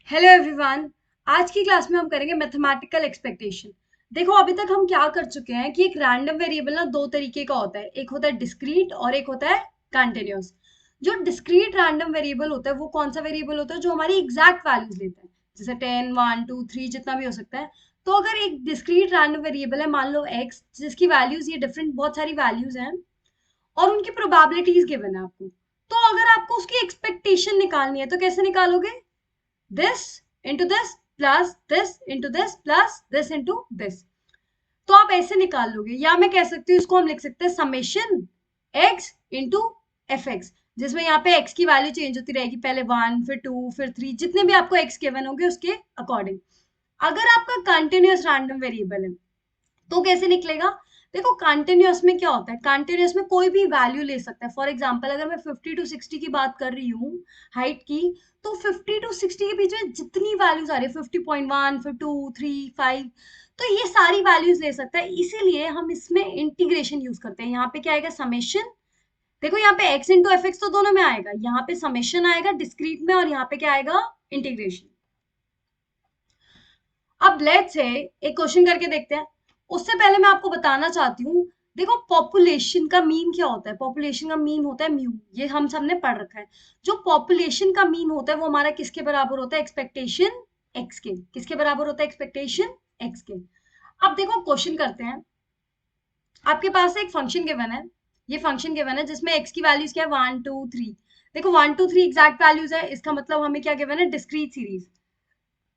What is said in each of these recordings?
Hello everyone. आज की class में हम करेंगे मैथमेटिकल एक्सपेक्टेशन। देखो अभी तक हम क्या कर चुके हैं कि एक रैंडम वेरिएबल ना दो तरीके का होता है, एक होता है डिस्क्रीट और एक होता है कंटिन्यूअस। जो डिस्क्रीट रैंडम वेरिएबल होता है वो कौन सा वेरिएबल होता है जो हमारी एग्जैक्ट वैल्यूज लेता है, जैसे 10 1 2 3 जितना भी हो सकता है। तो अगर एक डिस्क्रीट रैंडम वेरिएबल है, मान लो x, जिसकी वैल्यूज ये डिफरेंट बहुत सारी वैल्यूज हैं और उनकी प्रोबेबिलिटीज गिवन है आपको, तो अगर आपको उसकी एक्सपेक्टेशन निकालनी है तो कैसे निकालोगे? this into this plus this into this plus this into this। तो आप ऐसे निकाल लोगे, या मैं कह सकती हूँ इसको हम लिख सकते हैं summation x into F x, जिसमें यहाँ पे x की वैल्यू चेंज होती रहेगी, पहले 1 फिर 2 फिर 3, जितने भी आपको x गिवन होंगे उसके अकॉर्डिंग। अगर आपका कंटिन्यूअस रैंडम वेरिएबल है तो कैसे निकलेगा? देखो कंटिन्यूअस में क्या होता है, कंटिन्यूअस में कोई भी वैल्यू ले सकता है। फॉर एग्जांपल अगर मैं 50 टू 60 की बात कर रही हूँ हाइट की, तो 50 टू 60 के बीच में जितनी वैल्यूज आ रही है 50.1 फिर 2 3 5, तो ये सारी वैल्यूज ले सकता है। इसीलिए हम इसमें इंटीग्रेशन यूज करते हैं। यहाँ पे क्या आएगा? समेशन। देखो यहाँ पे x इंटू एफ एक्स तो दोनों में आएगा, यहाँ पे समेशन आएगा डिस्क्रीट में, और यहाँ पे क्या आएगा? इंटीग्रेशन। अब लेट्स से एक क्वेश्चन करके देखते हैं। उससे पहले मैं आपको बताना चाहती हूँ, देखो पॉपुलेशन का मीन क्या होता है? पॉपुलेशन का मीन होता है म्यू, ये हम सब ने पढ़ रखा है। जो पॉपुलेशन का मीन होता है वो हमारा किसके बराबर होता है? एक्सपेक्टेशन एक्स के। किसके बराबर होता है? एक्सपेक्टेशन एक्स के। अब देखो क्वेश्चन करते हैं। आपके पास एक फंक्शन गिवन है, ये फंक्शन गिवन है जिसमें एक्स की वैल्यूज क्या है? 1 2 3। देखो 1 2 3 एग्जैक्ट वैल्यूज है, इसका मतलब हमें क्या गिवन है? Discrete series.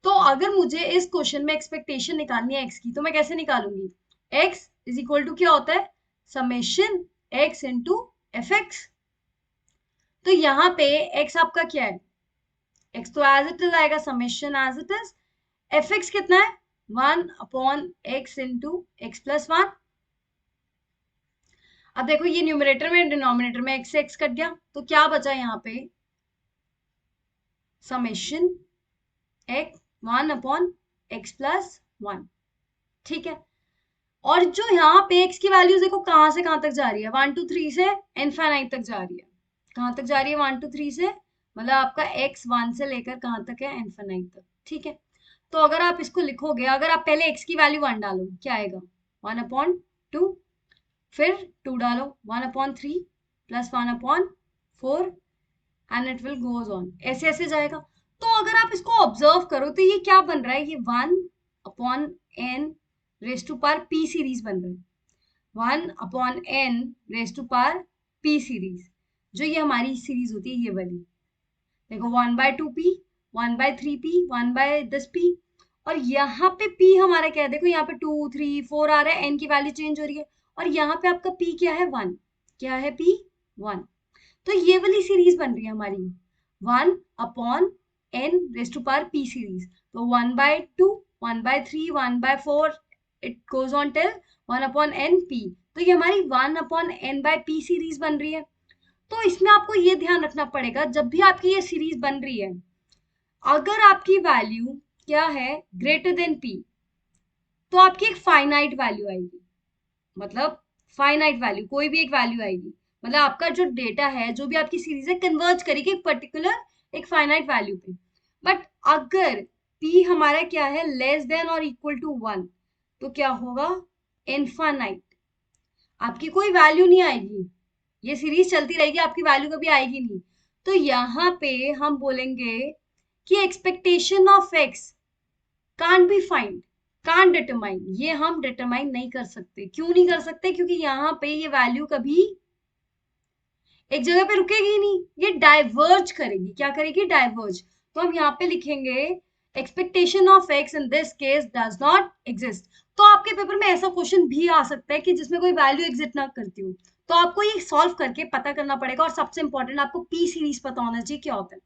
तो अगर मुझे इस क्वेश्चन में एक्सपेक्टेशन निकालनी है एक्स की, तो मैं कैसे निकालूंगी? एक्स इज इक्वल टू क्या होता है? Summation X into F X. तो यहाँ पे एक्स आपका क्या है? एक्स तो एज इट इज आएगा, summation as it is. F X कितना है? 1 एक्स इंटू एक्स प्लस 1। अब देखो ये न्यूमरेटर में डिनोमिनेटर में एक्स से एक्स कट गया, तो क्या बचा यहाँ पे? Summation x 1 x plus 1। ठीक है। और जो यहाँ पे x की वैल्यूज देखो कहाँ से कहाँ तक जा रही है? 1 2 3 से इनफाइनाइट तक जा रही है। कहाँ तक जा रही है? 1 2 3 से, मतलब आपका x 1 से लेकर कहाँ तक है? इनफाइनाइट तक। ठीक है। तो अगर आप इसको लिखोगे, अगर आप पहले x की वैल्यू 1 डालो, क्या आएगा? 1/2। फिर 2 डालो, 1/3 plus 1/4, and it will goes on, ऐसे ऐसे जाएगा। तो अगर आप इसको ऑब्जर्व करो तो ये क्या बन रहा है? ये 1/n raise to power p series बन रही है। 1/n raise to power p series, जो ये हमारी सीरीज होती है ये वाली। देखो 1/2p, 1/3p, 1/10p, और यहाँ पे p हमारा क्या है? देखो यहाँ पे 2 3 4 आ रहा है, n की वैल्यू चेंज हो रही है, और यहाँ पे आपका p क्या है? 1। क्या है p? 1। तो ये वाली सीरीज बन रही है हमारी 1/n raise to power p series. तो 1/2, 1/3, 1/4, it goes on till 1/n p। तो ये हमारी 1/n/p सीरीज बन रही है। तो इसमें आपको ये ध्यान रखना पड़ेगा, जब भी आपकी ये सीरीज बन रही है, अगर आपकी वैल्यू क्या है? ग्रेटर देन p, तो आपकी एक फाइनाइट वैल्यू आएगी। मतलब फाइनाइट वैल्यू, कोई भी एक वैल्यू आएगी, मतलब आपका जो डेटा है, जो भी आपकी सीरीज है, कन्वर्ज करेगी एक पर्टिकुलर एक फाइनाइट वैल्यू पे। बट अगर p हमारा क्या है? लेस देन और इक्वल टू 1, तो क्या होगा? इनफाइनाइट। आपकी कोई वैल्यू नहीं आएगी, ये सीरीज चलती रहेगी, आपकी वैल्यू कभी आएगी नहीं। तो यहाँ पे हम बोलेंगे कि expectation of x can't be find, can't determine. ये हम डिटरमाइन नहीं कर सकते। क्यों नहीं कर सकते? क्योंकि यहाँ पे ये वैल्यू कभी एक जगह पे रुकेगी ही नहीं, ये डाइवर्ज करेगी। क्या करेगी? डाइवर्ज। तो हम यहाँ पे लिखेंगे expectation of x in this case does not exist. तो आपके पेपर में ऐसा क्वेश्चन भी आ सकता है कि जिसमें कोई वैल्यू एग्जिस्ट ना करती हो, तो आपको ये सॉल्व करके पता करना पड़ेगा, और सबसे इंपॉर्टेंट आपको पी सीरीज पता होना चाहिए क्या होता है।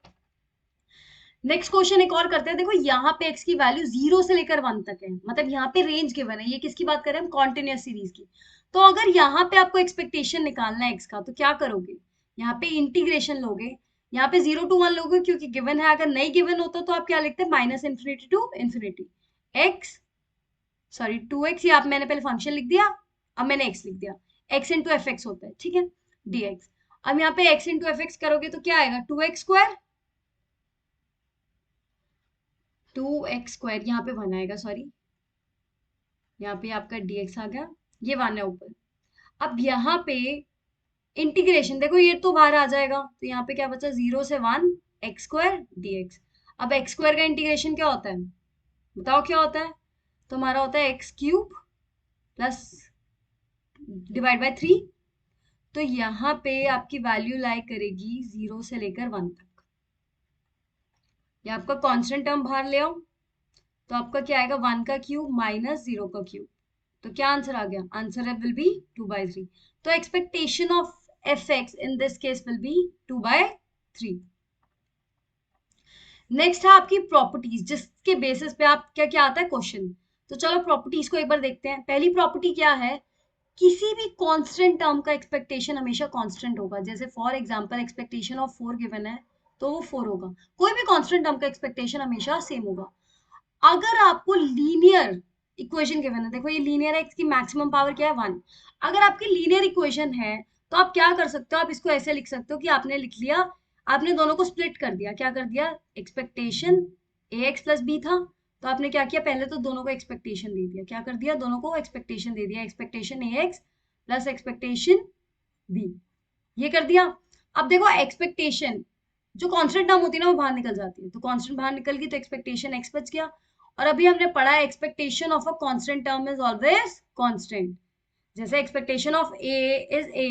नेक्स्ट क्वेश्चन एक और करते हैं। देखो यहाँ पे x की वैल्यू 0 से लेकर 1 तक है, मतलब यहाँ पे रेंज गिवन है। ये किसकी बात कर रहे हैं? हम कॉन्टिन्यूअस सीरीज की। तो अगर यहाँ पे आपको एक्सपेक्टेशन निकालना है x का, तो क्या करोगे? यहाँ पे इंटीग्रेशन लोगे, यहाँ पे 0 to 1 लोगे क्योंकि गिवन है। अगर नहीं गिवन होता तो आप क्या लिखते हैं? -∞ to ∞ x, सॉरी 2x, ये आप मैंने पहले फंक्शन लिख दिया, अब मैंने x लिख दिया। x इंटू एफ एक्स होता है, ठीक है, dx। अब यहाँ पे x इंटू एफ एक्स करोगे तो क्या आएगा? 2x स्क्वायर 2x², यहाँ पे 1 आएगा, सॉरी, यहाँ पे आपका dx आ गया, ये 1 है ऊपर। अब यहाँ पे इंटीग्रेशन देखो, ये तो बाहर आ जाएगा, तो यहाँ पे क्या बचा, 0 से 1 x² dx। अब x² का इंटीग्रेशन क्या होता है, बताओ क्या होता है, तो हमारा होता है x³ प्लस डिवाइड बाय 3। तो यहाँ पे आपकी वैल्यू लाई करेगी 0 से लेकर 1 तक। ये आपका कांस्टेंट टर्म बाहर ले आओ, तो आपका क्या आएगा, 1 का क्यूब माइनस 0 का क्यूब। तो क्या आंसर आ गया, आंसर विल बी 2/3। तो expectation of fx in this case will be 2/3। Next है आपकी प्रॉपर्टीज, जिसके बेसिस पे आप क्या क्या आता है क्वेश्चन। तो चलो प्रॉपर्टीज को एक बार देखते हैं। पहली प्रॉपर्टी क्या है, किसी भी कांस्टेंट टर्म का एक्सपेक्टेशन हमेशा कांस्टेंट होगा। जैसे for example expectation of 4 given है, तो वो 4 होगा। कोई भी कांस्टेंट टर्म का एक्सपेक्टेशन हमेशा सेम होगा। अगर आपको लीनियर इक्वेशन गिवन है, देखो ये लीनियर है, इसकी मैक्सिमम पावर क्या है, 1। अगर आपकी लीनियर इक्वेशन है तो आप क्या कर सकते हो, आप इसको ऐसे लिख सकते हो कि आपने लिख लिया, आपने दोनों को स्प्लिट कर दिया। क्या कर दिया, एक्सपेक्टेशन ax प्लस b था, तो आपने क्या किया, पहले तो दोनों को एक्सपेक्टेशन दे दिया। क्या कर दिया, दोनों को एक्सपेक्टेशन दे दिया, expectation ax plus expectation b, ये कर दिया। अब देखो एक्सपेक्टेशन जो कांस्टेंट टर्म होती है ना, वो बाहर निकल जाती है, तो कांस्टेंट बाहर निकल गई, तो एक्सपेक्टेशन x बच गया। और अभी हमने पढ़ा है expectation of a constant term is always constant. जैसे expectation of a is a,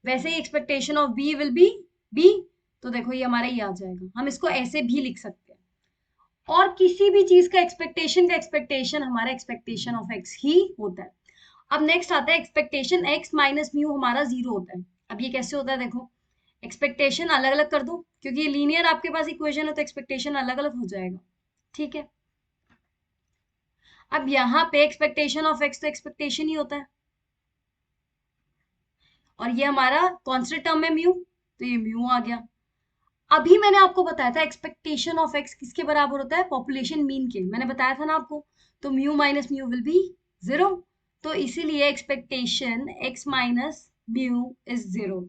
वैसे ही expectation of b will be b। तो देखो ये हमारा ये आ जाएगा, हम इसको ऐसे भी लिख सकते हैं। और किसी भी चीज का एक्सपेक्टेशन हमारा एक्सपेक्टेशन ऑफ x ही होता है। अब नेक्स्ट आता है एक्सपेक्टेशन x माइनस म्यू हमारा 0 होता है। अब ये कैसे होता है, देखो एक्सपेक्टेशन अलग अलग कर दो, क्योंकि ये लीनियर आपके पास इक्वेशन है, तो एक्सपेक्टेशन अलग अलग हो जाएगा, ठीक है। अब यहाँ पे एक्सपेक्टेशन ऑफ x तो एक्सपेक्टेशन ही होता है, और ये हमारा कांस्टेंट टर्म है म्यू, तो ये म्यू आ गया। अभी मैंने आपको बताया था एक्सपेक्टेशन ऑफ x किसके बराबर होता है, पॉपुलेशन मीन के, मैंने बताया था ना आपको। तो mu minus mu will be 0, तो इसीलिए expectation x minus mu is 0।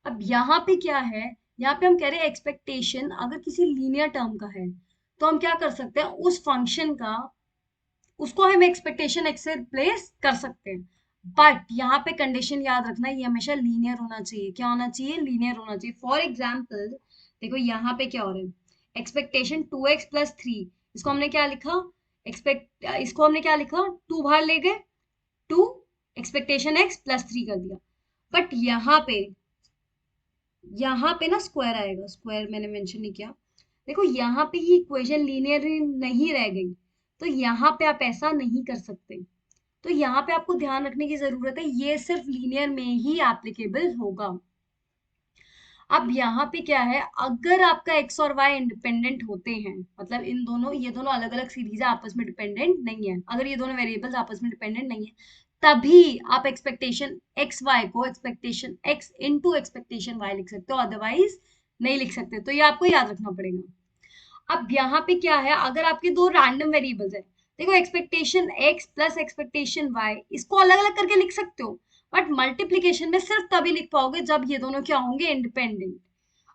अब यहाँ पे क्या है, यहाँ पे हम कह रहे हैं एक्सपेक्टेशन अगर किसी लीनियर टर्म का है, तो हम क्या कर सकते हैं, उस फंक्शन का, उसको हम एक्सपेक्टेशन x से रिप्लेस कर सकते हैं। बट यहाँ पे कंडीशन याद रखना, ये हमेशा लीनियर होना चाहिए। क्या होना चाहिए, लीनियर होना चाहिए। फॉर एग्जाम्पल देखो यहाँ पे क्या हो रहा है, एक्सपेक्टेशन 2x प्लस 3, इसको हमने क्या लिखा, इसको हमने क्या लिखा, 2 बाहर ले गए, 2 एक्सपेक्टेशन x प्लस 3 कर दिया। बट यहाँ पे ना स्क्वायर आएगा, स्क्वायर मैंने मेंशन नहीं किया। देखो यहाँ पे ये इक्वेशन लीनियर नहीं रह गई, तो यहाँ पे आप ऐसा नहीं कर सकते। तो यहाँ पे आपको ध्यान रखने की जरूरत है, ये सिर्फ लीनियर में ही एप्लीकेबल होगा। अब यहाँ पे क्या है, अगर आपका x और y इंडिपेंडेंट होते हैं, मतलब इन दोनों, ये दोनों अलग अलग सीरीज है, आपस में डिपेंडेंट नहीं है, अगर ये दोनों वेरिएबल्स आपस में डिपेंडेंट नहीं है, तभी आप एक्सपेक्टेशन एक्स वाई को expectation x into expectation y लिख सकते हो, अदरवाइज नहीं लिख सकते। तो ये आपको याद रखना पड़ेगा। अब यहाँ पे क्या है, अगर आपके दो रैंडम वेरिएबल्स है, देखो expectation x plus expectation y, इसको अलग अलग करके लिख सकते हो, बट मल्टीप्लीकेशन में सिर्फ तभी लिख पाओगे जब ये दोनों क्या होंगे, इंडिपेंडेंट।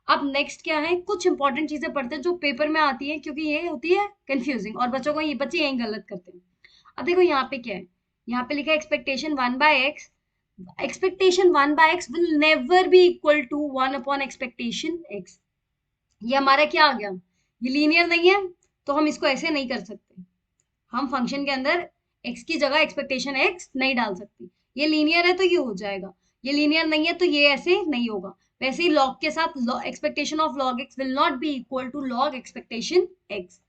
अब नेक्स्ट क्या है, कुछ इंपॉर्टेंट चीजें पढ़ते हैं जो पेपर में आती है, क्योंकि ये होती है कंफ्यूजिंग और बच्चों को, ये बच्चे यही गलत करते हैं। अब देखो यहाँ पे क्या है, यहाँ पे लिखा है expectation 1/x, expectation 1/x will never be equal to 1 upon expectation x। ये हमारा क्या आ गया, ये लीनियर नहीं है, तो हम इसको ऐसे नहीं कर सकते। हम फंक्शन के अंदर x की जगह एक्सपेक्टेशन x नहीं डाल सकते। ये लीनियर है तो ये हो जाएगा, ये लीनियर नहीं है तो ये ऐसे नहीं होगा। वैसे ही लॉग के साथ expectation of log x will not be equal to log expectation x।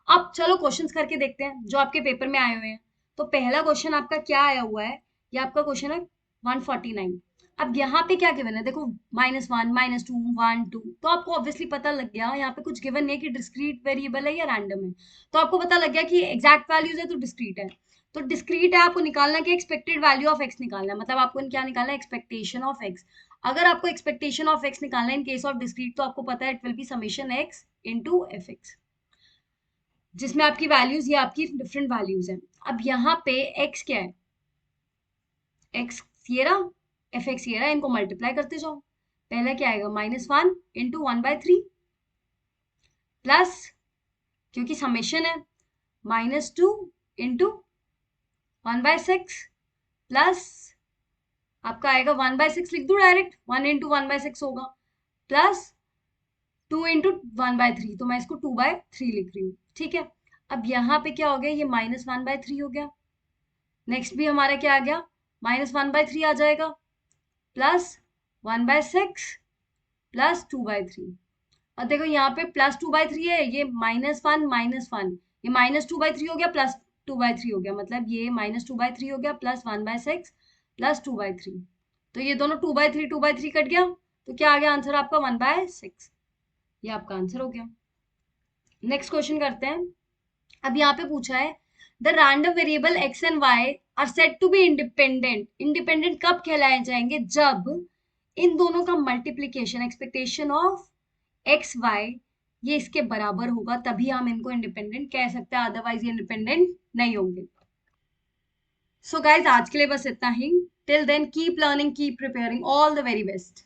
अब चलो क्वेश्चंस करके देखते हैं जो आपके पेपर में आए हुए हैं। तो पहला क्वेश्चन आपका क्या आया हुआ है, ये आपका क्वेश्चन है 149। अब यहाँ पे क्या गिवन है, देखो -1 -2 1 2, तो आपको ऑब्वियसली पता लग गया यहाँ पे कुछ गिवन नहीं है कि डिस्क्रीट वेरिएबल है या रैंडम है। तो आपको पता लग गया कि एग्जैक्ट वैल्यूज है तो डिस्क्रीट है। तो डिस्क्रीट है, आपको निकालना कि एक्सपेक्टेड वैल्यू ऑफ एक्स निकालना है, मतलब आपको क्या निकालना है, एक्सपेक्टेशन ऑफ एक्स। अगर आपको एक्सपेक्टेशन ऑफ एक्स निकालना है इन केस ऑफ डिस्क्रीट, तो आपको पता है it will be summation X into F x, जिसमें आपकी वैल्यूज ये आपकी डिफरेंट वैल्यूज है। अब यहाँ पे x क्या है, x ये रहा, एफ एक्स ये रहा, इनको मल्टीप्लाई करते जाओ। पहला क्या आएगा, -1 इंटू 1/3 प्लस क्योंकि समेशन है, -2 इंटू 1/6 प्लस आपका आएगा 1/6, लिख दो डायरेक्ट, 1 इंटू 1/6 होगा, प्लस 2 इंटू 1/3, तो मैं इसको 2/3 लिख रही हूँ, ठीक है। अब यहाँ पे क्या हो गया, ये -1/3 हो गया। नेक्स्ट भी हमारा क्या आ गया, -1/3 आ जाएगा, प्लस 1/6 प्लस 2/3। और देखो यहाँ पे +2/3 है, ये -1 -1, ये -2/3 हो गया, +2/3 हो गया, मतलब ये -2/3 हो गया, प्लस 1/6 प्लस 2/3। तो ये दोनों 2/3 2/3 कट गया, तो क्या आ गया आंसर आपका 1/6। ये आपका आंसर हो गया। नेक्स्ट क्वेश्चन करते हैं। अब यहाँ पे पूछा है the random variable x and y are set to be independent. Independent कब कहलाए जाएंगे, जब इन दोनों का multiplication expectation of X Y ये इसके बराबर होगा, तभी हम इनको इंडिपेंडेंट कह सकते हैं, अदरवाइज ये इंडिपेंडेंट नहीं होंगे। सो गाइज आज के लिए बस इतना ही। Till then keep learning, keep preparing, all the very best.